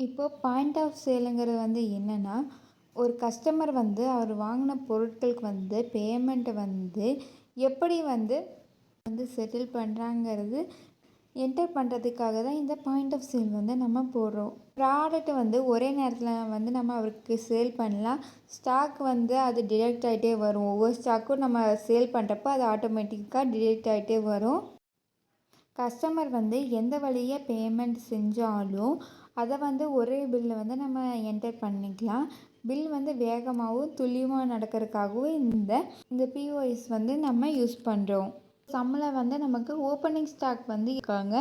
இப்போ point of சேலுங்கிறது வந்து என்னென்னா, ஒரு கஸ்டமர் வந்து அவர் வாங்கின பொருட்களுக்கு வந்து பேமெண்ட்டை வந்து எப்படி வந்து செட்டில் பண்ணுறாங்கிறது என்டர் பண்ணுறதுக்காக தான் இந்த பாயிண்ட் ஆஃப் சேல் வந்து நம்ம போடுறோம். ப்ராடக்ட் வந்து ஒரே நேரத்தில் வந்து நம்ம அவருக்கு சேல் பண்ணலாம். ஸ்டாக் வந்து அது டிடெக்ட் ஆகிட்டே வரும். ஒவ்வொரு ஸ்டாக்கும் நம்ம சேல் பண்ணுறப்போ அது ஆட்டோமேட்டிக்காக டிடெக்ட் ஆகிட்டே வரும். கஸ்டமர் வந்து எந்த வழியை பேமெண்ட் செஞ்சாலும் அதை வந்து ஒரே பில்லை வந்து நம்ம என்டர் பண்ணிக்கலாம். பில் வந்து வேகமாகவும் துல்லியமாக நடக்கிறதுக்காகவும் இந்த பிஓஎஸ் வந்து நம்ம யூஸ் பண்ணுறோம். சம்பளம் வந்து நமக்கு ஓப்பனிங் ஸ்டாக் வந்து இருக்காங்க.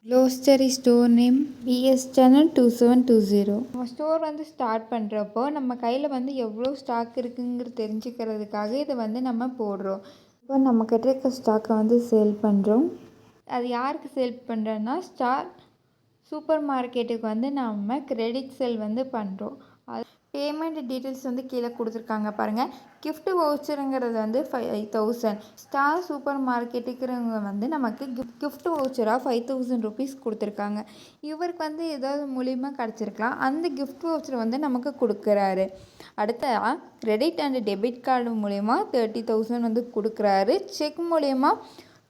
க்ளோஸ்டரி ஸ்டோர் நேம் பிஎஸ் சேனல் 2720. நம்ம ஸ்டோர் வந்து ஸ்டார்ட் பண்ணுறப்போ நம்ம கையில் வந்து எவ்வளோ ஸ்டாக் இருக்குங்கிறது தெரிஞ்சுக்கிறதுக்காக இதை வந்து நம்ம போடுறோம். இப்போ நம்ம கிட்ட இருக்க ஸ்டாக்கை வந்து சேல் பண்ணுறோம். அது யாருக்கு சேல் பண்ணுறோன்னா ஸ்டார் சூப்பர் மார்க்கெட்டுக்கு வந்து நம்ம கிரெடிட் சேல் வந்து பண்ணுறோம். அது பேமெண்ட் டீட்டெயில்ஸ் வந்து கீழே கொடுத்துருக்காங்க பாருங்கள். கிஃப்ட் வவுச்சருங்கிறது வந்து 5000. ஸ்டார் சூப்பர் மார்க்கெட்டுக்கிறவங்க வந்து நமக்கு கிஃப்ட் வவுச்சராக 5000 ருபீஸ் கொடுத்துருக்காங்க. இவருக்கு வந்து ஏதாவது மூலியமாக கிடச்சிருக்கலாம். அந்த கிஃப்ட் வவுச்சர் வந்து நமக்கு கொடுக்குறாரு. அடுத்த கிரெடிட் அண்ட் டெபிட் கார்டு மூலயமா 30,000 வந்து கொடுக்குறாரு. செக் மூலயமா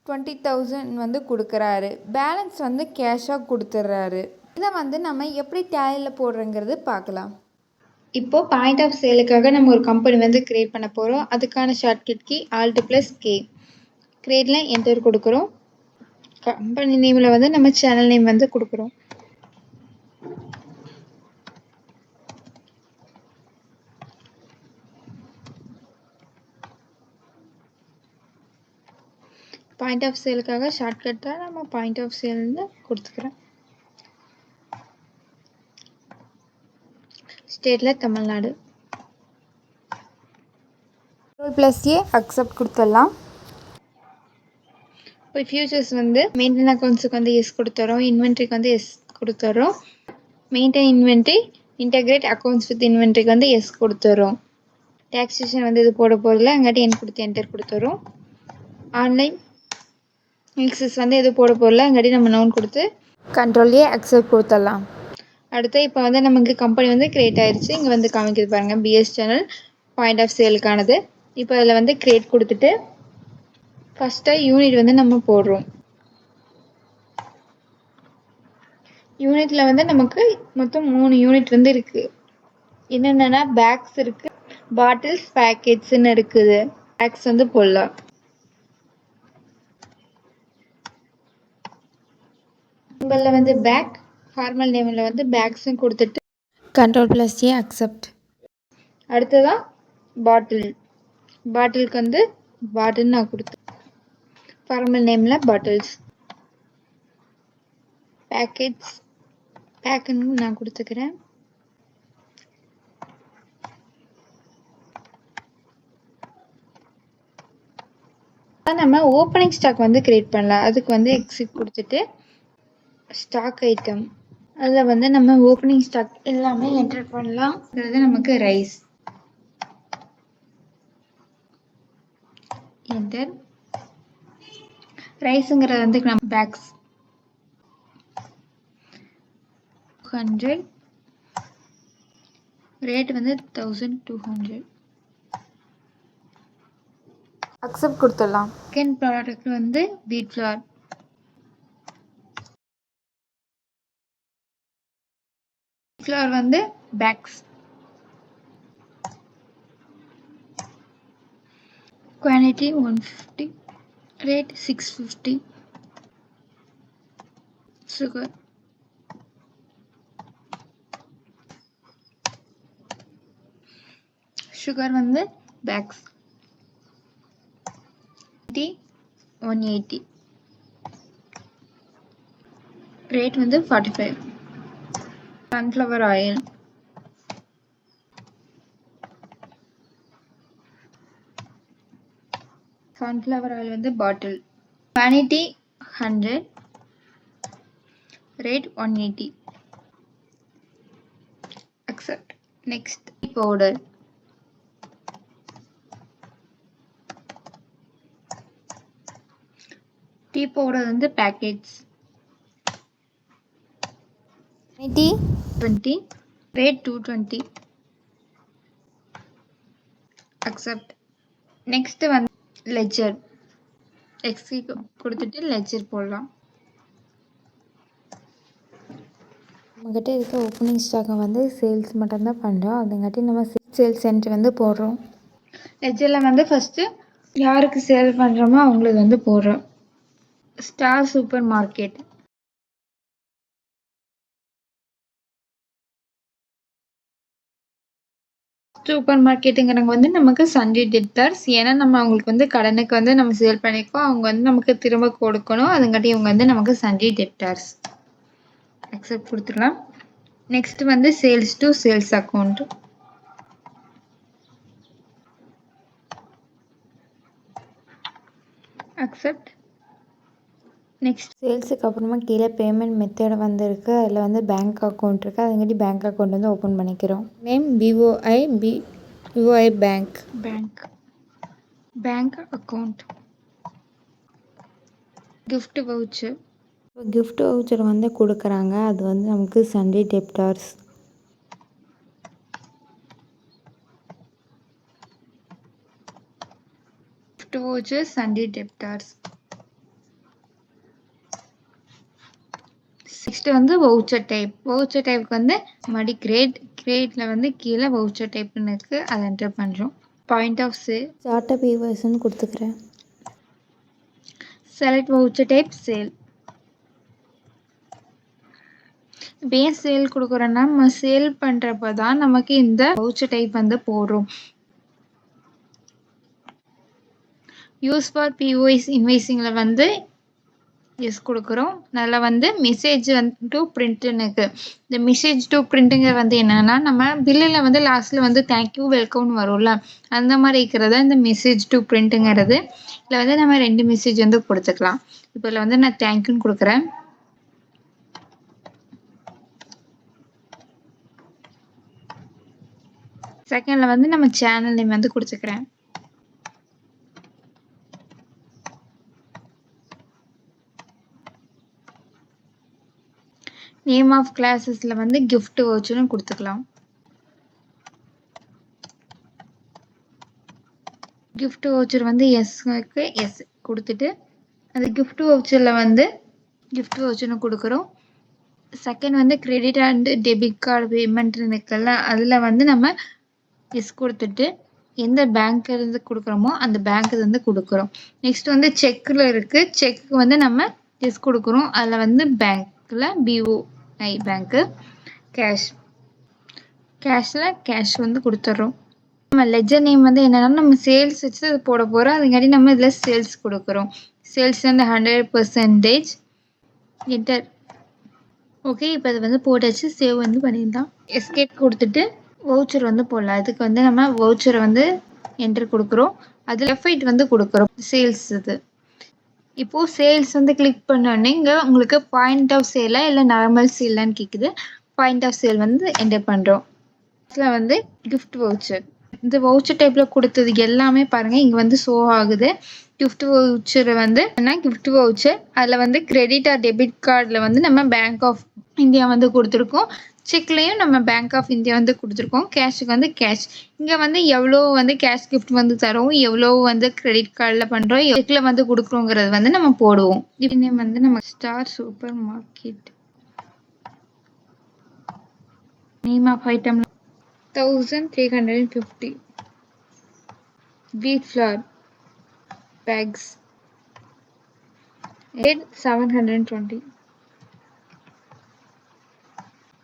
20,000 வந்து கொடுக்குறாரு. பேலன்ஸ் வந்து கேஷாக கொடுத்துட்றாரு. இதை வந்து நம்ம எப்படி டேலியில் போடுறோங்கிறது பார்க்கலாம். இப்போது பாயிண்ட் ஆஃப் சேலுக்காக நம்ம ஒரு கம்பெனி வந்து க்ரியேட் பண்ண போகிறோம். அதுக்கான ஷார்ட்கட் கீ Alt+K. க்ரியேட்டில் என்டர் கொடுக்குறோம். கம்பெனி நேமில் வந்து நம்ம சேனல் நேம் வந்து கொடுக்குறோம். பாயிண்ட் ஆஃப் சேலுக்காக ஷார்ட்கட்டாக நம்ம பாயிண்ட் ஆஃப் சேல்னு கொடுத்துக்கிறேன். ஸ்டேட்டில் தமிழ்நாடு. Ctrl+A அக்செப்ட் கொடுத்துடலாம். இப்போ ஃபியூச்சர்ஸ் வந்து மெயின்டைன் அக்கௌண்ட்ஸுக்கு வந்து எஸ் கொடுத்துறோம். இன்வென்ட்ரிக்கு வந்து எஸ் கொடுத்துறோம். Maintain inventory integrate accounts with இன்வென்ட்ரிக்கு வந்து எஸ் கொடுத்துறோம். டேக்ஸேஷன் வந்து இது போட போகிறதில்ல, அங்காட்டி என் கொடுத்து என்டர் கொடுத்துறோம். ஆன்லைன் எக்ஸஸ் வந்து எது போட போகிறதில்ல, அங்காட்டி நம்ம நோன் கொடுத்து Ctrl+A அக்செப்ட் கொடுத்துடலாம். அடுத்து இப்போ வந்து நமக்கு கம்பெனி வந்து க்ரியேட் ஆயிடுச்சு. இங்கே வந்து காமிக்குது பாருங்கள், பிஎஸ் சேனல் பாயிண்ட் ஆஃப் சேலுக்கானது. இப்போ அதில் வந்து க்ரியேட் கொடுத்துட்டு ஃபஸ்ட்டாக யூனிட் வந்து நம்ம போடுறோம். யூனிட்டில் வந்து நமக்கு மொத்தம் 3 யூனிட் வந்து இருக்குது. என்னென்னா பேக்ஸ் இருக்குது, பாட்டில்ஸ், பேக்கெட்ஸ்ன்னு இருக்குது. பேக்ஸ் வந்து போடலாம். சிம்பிளில் வந்து பேக், ஃபார்மல் நேமில் வந்து பேக்ஸும் கொடுத்துட்டு Ctrl+A அக்செப்ட். அடுத்ததான் பாட்டில். பாட்டிலுக்கு வந்து பாட்டில் நான் கொடுத்தேன். ஃபார்மல் நேமில் பாட்டில்ஸ். பேக்கெட்ஸ் பேக்குன்னு நான் கொடுத்துக்கிறேன். நம்ம ஓப்பனிங் ஸ்டாக் வந்து கிரியேட் பண்ணலாம். அதுக்கு வந்து எக்ஸிட் கொடுத்துட்டு ஸ்டாக் ஐட்டம் அதில் வந்து நம்ம ஓப்பனிங் ஸ்டாக் எல்லாமே என்டர் பண்ணலாம். அதாவது நமக்கு ரைஸ் என்டர். ரைஸுங்கிறது வந்து நம்ம பேக்ஸ் 100, ரேட் வந்து 1200. அக்செப்ட் கொடுத்துடலாம். செகண்ட் ப்ராடக்ட் வந்து வீட் ஃப்ளார். ஃப்ளார் வந்து பேக்ஸ். Quantity 150, rate 650. சுகர் வந்து பேக்ஸ் 180, ரேட் வந்து 45. சன்ஃப்ளவர் ஆயில் வந்து bottle. Quantity 100, rate 180. Accept. Next powder. Tea powder வந்து பேக்கெட்ஸ். 20 rate 220 accept. நெக்ஸ்ட் வந்து லெஜர் எக்ஸி கொடுத்துட்டு லெஜர் போடலாம். நம்மக்கிட்ட இருக்க ஓப்பனிங் ஸ்டாக்கை வந்து சேல்ஸ் மட்டும்தான் பண்ணுறோம், அதுங்காட்டி நம்ம சேல்ஸ் சென்டர் வந்து போடுறோம். லெஜரில் வந்து ஃபஸ்ட்டு யாருக்கு சேல் பண்ணுறோமோ அவங்களுக்கு வந்து போடுறோம். ஸ்டார் சூப்பர் மார்க்கெட் சூப்பர் மார்க்கெட்டுங்கிறவங்க வந்து நமக்கு சண்டே டெப்டர்ஸ். ஏன்னா நம்ம அவங்களுக்கு வந்து கடனுக்கு வந்து நம்ம சேல் பண்ணியிருக்கோம், அவங்க வந்து நமக்கு திரும்ப கொடுக்கணும், அதுங்காட்டி இவங்க வந்து நமக்கு சண்டே டெப்டர்ஸ். அக்செப்ட் கொடுத்துடலாம். நெக்ஸ்ட் வந்து sales to sales account. Accept. Next சேல்ஸுக்கு அப்புறமா கீழே பேமெண்ட் மெத்தட் வந்து இருக்குது, அதில் வந்து பேங்க் அக்கௌண்ட் இருக்குது, அதுங்காட்டி பேங்க் அக்கௌண்ட் வந்து ஓப்பன் பண்ணிக்கிறோம். Name POI bank account. Gift voucher. இப்போ கிஃப்ட் வவுச்சர் வந்து கொடுக்குறாங்க, அது வந்து நமக்கு Sunday debtors. Gift voucher Sunday debtors. Next வந்து வவுச்சர் டைப். வவுச்சர் டைப்புக்கு வந்து மறுபடி கிரேட்ல வந்து கீழே வவுச்சர் டைப்னு இருக்குது, அதை என்டர் பண்ணுறோம். Point of sale start up ஈவர்ஸ்ன்னு கொடுத்துக்கிறேன். Select voucher type sale. இப்போ ஏன் சேல் கொடுக்குறோன்னா நம்ம சேல் பண்ணுறப்ப தான் நமக்கு இந்த வவுச்சர் டைப் வந்து போடுறோம். யூஸ் ஃபார் பிஓஎஸ் இன்வைசிங்கில் வந்து எஸ் கொடுக்குறோம். அதில் வந்து மெசேஜ் வந்து டு பிரிண்ட்டுனுக்கு. இந்த மெசேஜ் டு பிரிண்ட்டுங்க வந்து என்னென்னா நம்ம பில்லில் வந்து லாஸ்ட்டில் வந்து தேங்க்யூ வெல்கம்னு வரும்ல, அந்த மாதிரி இருக்கிறத இந்த மெசேஜ் டு பிரிண்ட்டுங்கிறது. இதில் வந்து நம்ம 2 மெசேஜ் வந்து கொடுத்துக்கலாம். இப்போ இதில் வந்து நான் தேங்க்யூன்னு கொடுக்குறேன். செகண்டில் வந்து நம்ம சேனல் நேம் வந்து கொடுத்துக்கிறேன். நேம் ஆஃப் கிளாஸஸில் வந்து கிஃப்ட் வவுச்சர்னு கொடுத்துக்கலாம். கிஃப்ட் வவுச்சர் வந்து எஸ்க்கு எஸ் கொடுத்துட்டு அந்த கிஃப்ட் வவுச்சரில் வந்து கிஃப்ட் வவுச்சர்னு கொடுக்குறோம். செகண்ட் வந்து credit and debit card payment இருக்குல்ல, அதில் வந்து நம்ம எஸ் கொடுத்துட்டு எந்த பேங்க் இருந்து கொடுக்குறோமோ அந்த பேங்க் வந்து கொடுக்குறோம். நெக்ஸ்ட் வந்து செக்கில் இருக்குது, செக்கு வந்து நம்ம எஸ் கொடுக்குறோம், அதில் வந்து பேங்க்கில் பிஓஐ பேங்க்கு. கேஷில் கேஷ் வந்து கொடுத்துட்றோம். நம்ம லெஜர் நேம் வந்து என்னென்னா நம்ம சேல்ஸ் வச்சு அது போட போகிறோம், அதுங்காட்டி நம்ம இதில் சேல்ஸ் கொடுக்குறோம். சேல்ஸ் வந்து 100% என்டர். ஓகே, இப்போ அது வந்து போட்டாச்சு, சேவ் வந்து பண்ணிடலாம். எஸ்கேப் கொடுத்துட்டு வவுச்சர் வந்து போடலாம். அதுக்கு வந்து நம்ம வவுச்சரை வந்து என்டர் கொடுக்குறோம், அதில் F8 வந்து கொடுக்குறோம் சேல்ஸ் இது. இப்போது சேல்ஸ் வந்து கிளிக் பண்ணோடனே இங்கே உங்களுக்கு பாயிண்ட் ஆஃப் சேலா இல்லை நார்மல் சேலான்னு கேட்குது. பாயிண்ட் ஆஃப் சேல் வந்து என்டர் பண்ணுறோம். இதில் வந்து கிஃப்ட் வவுச்சர். இந்த வவுச்சர் டைப்பில் கொடுத்தது எல்லாமே பாருங்கள் இங்கே வந்து ஷோ ஆகுது. கிஃப்ட் வவுச்சர் வந்து என்ன கிஃப்ட் வவுச்சர், அதில் வந்து கிரெடிட் ஆர் டெபிட் கார்டில் வந்து நம்ம பேங்க் ஆஃப் இந்தியா வந்து கொடுத்துருக்கோம், செக்லேயும் நம்ம பேங்க் ஆஃப் இந்தியா வந்து கொடுத்துருக்கோம், கேஷுக்கு வந்து கேஷ். இங்கே வந்து எவ்வளோ வந்து கேஷ் கிஃப்ட் வந்து தரோம், எவ்வளோ வந்து கிரெடிட் கார்டில் பண்ணுறோம், செக்கில் வந்து கொடுக்குறோங்கிறது வந்து நம்ம போடுவோம். இப்போ வந்து நம்ம star supermarket. Name of item 1350. wheat flour bags, rate 720.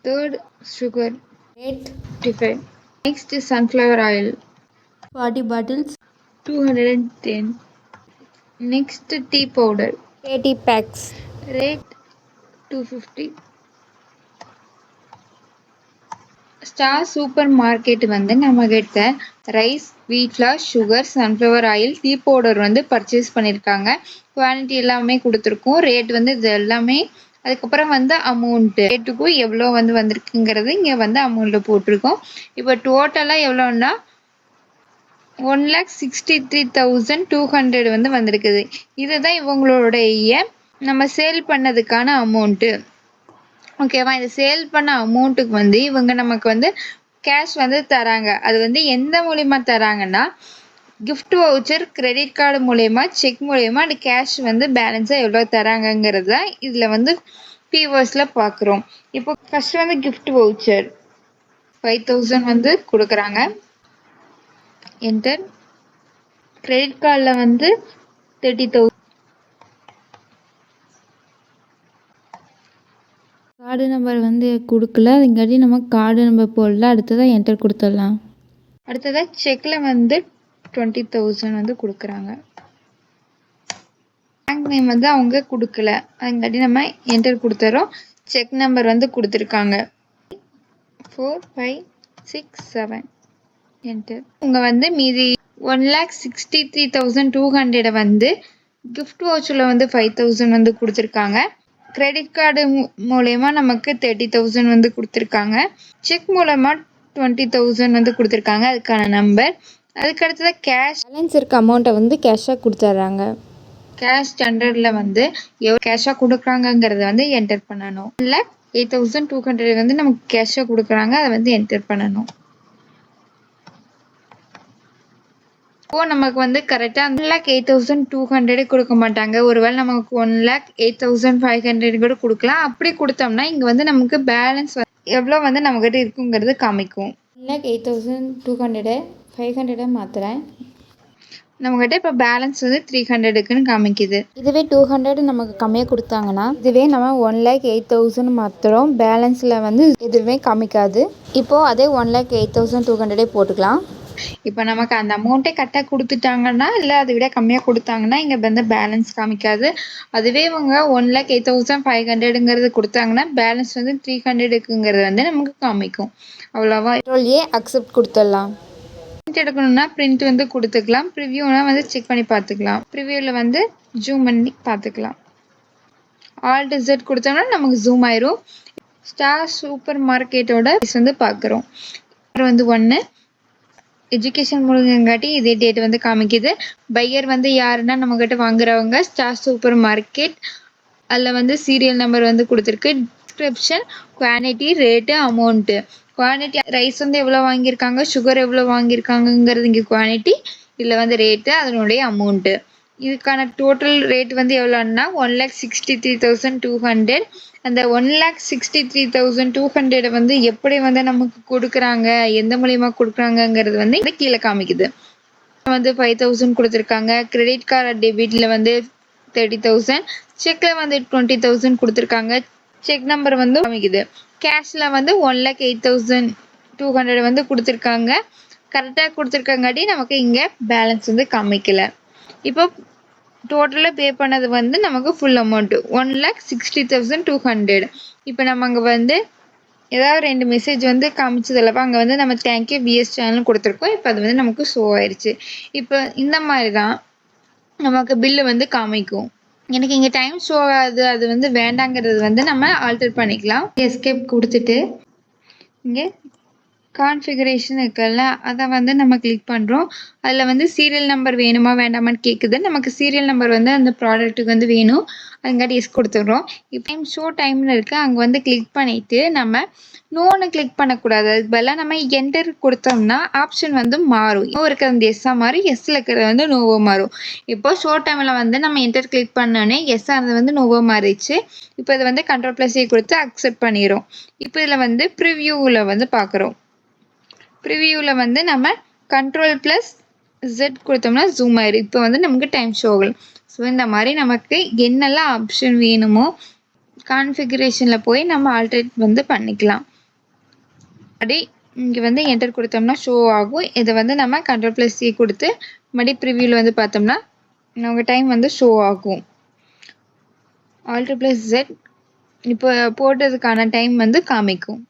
third sugar, rate 55. next is sunflower oil 40 bottles 210. next tea powder 80 packs, rate 250. Star super market வந்து நம்மகிட்ட ரைஸ், வீட் flower, sugar, sunflower oil, tea powder வந்து purchase பண்ணியிருக்காங்க. Quantity எல்லாமே கொடுத்துருக்கோம், rate வந்து இது எல்லாமே. அதுக்கப்புறம் வந்து அமௌண்ட்டு ரேட்டுக்கும் எவ்வளோ வந்து வந்திருக்குங்கிறது இங்கே வந்து அமௌண்ட்டில் போட்டிருக்கோம். இப்போ டோட்டலாக எவ்வளோன்னா 1,63,200 வந்து வந்திருக்குது. இதுதான் இவங்களுடைய நம்ம சேல் பண்ணதுக்கான அமௌண்ட்டு. ஓகேவா? இதை சேல் பண்ண அமௌண்ட்டுக்கு வந்து இவங்க நமக்கு வந்து கேஷ் வந்து தராங்க. அது வந்து எந்த மூலியமா தராங்கன்னா கிஃப்ட் வவுச்சர், கிரெடிட் கார்டு மூலயமா, செக் மூலயமா அந்த கேஷ் வந்து பேலன்ஸாக எவ்வளோ தராங்கங்கிறது தான் இதில் வந்து பீவர்ஸில் பார்க்குறோம். இப்போ ஃபர்ஸ்ட் வந்து கிஃப்ட் வவுச்சர் 5000 வந்து கொடுக்குறாங்க. என்டர். கிரெடிட் கார்டில் வந்து 30,000. கார்டு நம்பர் வந்து கொடுக்கல, அதுங்காட்டி நம்ம கார்டு நம்பர் போடல. அடுத்ததாக என்டர் கொடுத்துடலாம். அடுத்ததாக செக்கில் வந்து 20,000 வந்து கொடுக்குறாங்க. பேங்க் நேம் வந்து அவங்க கொடுக்கல, அதுங்காட்டி நம்ம என்டர் கொடுத்துறோம். செக் நம்பர் வந்து கொடுத்துருக்காங்க 4567. என்டர். இவங்க வந்து மீதி 1,63,200 வந்து கிஃப்ட் வவுச்சரில் வந்து 5,000 வந்து கொடுத்துருக்காங்க. கிரெடிட் கார்டு மூலயமா நமக்கு 30,000 வந்து கொடுத்துருக்காங்க. செக் மூலமா 20,000 வந்து கொடுத்துருக்காங்க, அதுக்கான நம்பர். அதுக்கு அடுத்ததாக கேஷ் பேலன்ஸ் இருக்க அமௌண்ட்டை வந்து கேஷாக கொடுத்துட்றாங்க. கேஷ் ஸ்டாண்டர்டில் வந்து எவ்வளோ கேஷாக கொடுக்குறாங்கங்கிறத வந்து என்டர் பண்ணணும். இல்லை 8,200 வந்து நமக்கு கேஷாக கொடுக்குறாங்க, அதை வந்து என்டர் பண்ணணும். இப்போ நமக்கு வந்து கரெக்டாக 1,08,200 கொடுக்க மாட்டாங்க. ஒருவேளை நமக்கு 1,08,500 கூட கொடுக்கலாம். அப்படி கொடுத்தோம்னா இங்கே வந்து நமக்கு பேலன்ஸ் எவ்வளோ வந்து நம்மக்கிட்ட இருக்குங்கிறது காமிக்கும். 1,08,200 500 மாற்றுறேன். நம்மக்கிட்ட இப்போ பேலன்ஸ் வந்து 300க்குன்னு காமிக்குது. இதுவே 200 நமக்கு கம்மியாக கொடுத்தாங்கன்னா, இதுவே நம்ம 1,08,000 மாற்றுறோம், பேலன்ஸில் வந்து எதுவுமே காமிக்காது. இப்போது அதே 1,08,200 போட்டுக்கலாம். இப்போ நமக்கு அந்த அமௌண்ட்டே கரெக்டாக கொடுத்துட்டாங்கன்னா, இல்லை அதை விட கம்மியாக கொடுத்தாங்கன்னா இங்கே வந்து பேலன்ஸ் காமிக்காது. அதுவே இவங்க 1,08,500ங்கிறது கொடுத்தாங்கன்னா பேலன்ஸ் வந்து 300க்குங்கிறது வந்து நமக்கு காமிக்கும். அவ்வளோவா. கண்ட்ரோல்-A அக்செப்ட் கொடுத்துடலாம். பிரிண்ட் எடுக்கணும்னா பிரிண்ட் வந்து கொடுத்துக்கலாம். ப்ரிவியூனா வந்து செக் பண்ணி பார்த்துக்கலாம். ப்ரிவியூவில் வந்து ஜூம் பண்ணி பார்த்துக்கலாம். ஆல்ட் Z கொடுத்தோம்னா நமக்கு ஜூம் ஆயிரும். ஸ்டார் சூப்பர் மார்க்கெட்டோட வந்து பார்க்குறோம். வந்து 1 எஜுகேஷன் மூலங்காட்டி இதே டேட் வந்து காமிக்குது. பையர் வந்து யாருன்னா நம்மக்கிட்ட வாங்குறவங்க. Star super market. அதில் வந்து சீரியல் நம்பர் வந்து கொடுத்துருக்கு. Description, quantity, rate, amount. Quantity rice வந்து எவ்வளோ வாங்கியிருக்காங்க, சுகர் எவ்வளோ வாங்கியிருக்காங்கங்கிறது இங்கே குவான்டிட்டி, இதில் வந்து ரேட்டு, அதனுடைய அமௌண்ட்டு. இதுக்கான டோட்டல் ரேட் வந்து எவ்வளோன்னா 1,63,200. அந்த 1,63,200 வந்து எப்படி வந்து நமக்கு கொடுக்குறாங்க, எந்த மூலியமா கொடுக்குறாங்கங்கிறது வந்து இந்த கீழே காமிக்குது. வந்து 5,000 கொடுத்துருக்காங்க. கிரெடிட் கார்டு டெபிட்டில் வந்து 30,000, செக்கில் வந்து 20,000 கொடுத்துருக்காங்க. செக் நம்பர் வந்து காமிக்குது. கேஷில் வந்து 1,08,200 வந்து கொடுத்துருக்காங்க. கரெக்டாக கொடுத்துருக்காங்காட்டி நமக்கு இங்கே பேலன்ஸ் வந்து காமிக்கல. இப்போ டோட்டலாக பே பண்ணது வந்து நமக்கு ஃபுல் அமௌண்ட்டு 1,60,200. இப்போ நம்ம அங்கே வந்து ஏதாவது 2 மெசேஜ் வந்து காமிச்சதில்லப்பா, அங்கே வந்து நம்ம தேங்க்யூ பிஎஸ் சேனல்னு கொடுத்துருக்கோம். இப்போ அது வந்து நமக்கு ஷோ ஆயிடுச்சு. இப்போ இந்த மாதிரி தான் நமக்கு பில்லு வந்து காமிக்கும். எனக்கு இங்கே டைம் ஷோ ஆகுது, அது வந்து வேண்டாங்கிறது வந்து நம்ம ஆல்டர் பண்ணிக்கலாம். எஸ்கேப் கொடுத்துட்டு இங்கே கான்ஃபிகரேஷன் இருக்குல்ல, அதை வந்து நம்ம கிளிக் பண்ணுறோம். அதில் வந்து சீரியல் நம்பர் வேணுமா வேண்டாமான்னு கேட்குது. நமக்கு சீரியல் நம்பர் வந்து அந்த ப்ராடக்ட்டுக்கு வந்து வேணும், அதுங்காட்டி எஸ் கொடுத்துட்றோம். இப்போ டைம் ஷோ டைம்னு இருக்குது, அங்கே வந்து கிளிக் பண்ணிவிட்டு நம்ம நோன்னு கிளிக் பண்ணக்கூடாது. அதுக்கு பதிலாக நம்ம என்டர் கொடுத்தோம்னா ஆப்ஷன் வந்து மாறும். இன்னும் இருக்கிற அந்த எஸ்ஸாக மாறி, எஸ்ஸில் இருக்கிறது வந்து நோவோ மாறும். இப்போ ஷோ டைமில் வந்து நம்ம என்டர் கிளிக் பண்ணோன்னே எஸ்ஸாக இருந்தது வந்து நோவோ மாறிடுச்சு. இப்போ இதை வந்து Ctrl+A கொடுத்து அக்செப்ட் பண்ணிடும். இப்போ இதில் வந்து ப்ரிவியூவில் வந்து பார்க்குறோம். ப்ரிவியூவில் வந்து நம்ம Ctrl+Z கொடுத்தோம்னா ஜூம் ஆயிடும். இப்போ வந்து நமக்கு டைம் ஷோ ஆகலாம். ஸோ இந்த மாதிரி நமக்கு என்னெல்லாம் ஆப்ஷன் வேணுமோ கான்ஃபிகரேஷனில் போய் நம்ம ஆல்டரேட் வந்து பண்ணிக்கலாம். அப்படி இங்கே வந்து என்டர் கொடுத்தோம்னா ஷோ ஆகும். இதை வந்து நம்ம Ctrl+C கொடுத்து மறுபடியும் ப்ரிவியூவில் வந்து பார்த்தோம்னா நமக்கு டைம் வந்து ஷோ ஆகும். Alt+Z இப்போ போட்டதுக்கான டைம் வந்து காமிக்கும்.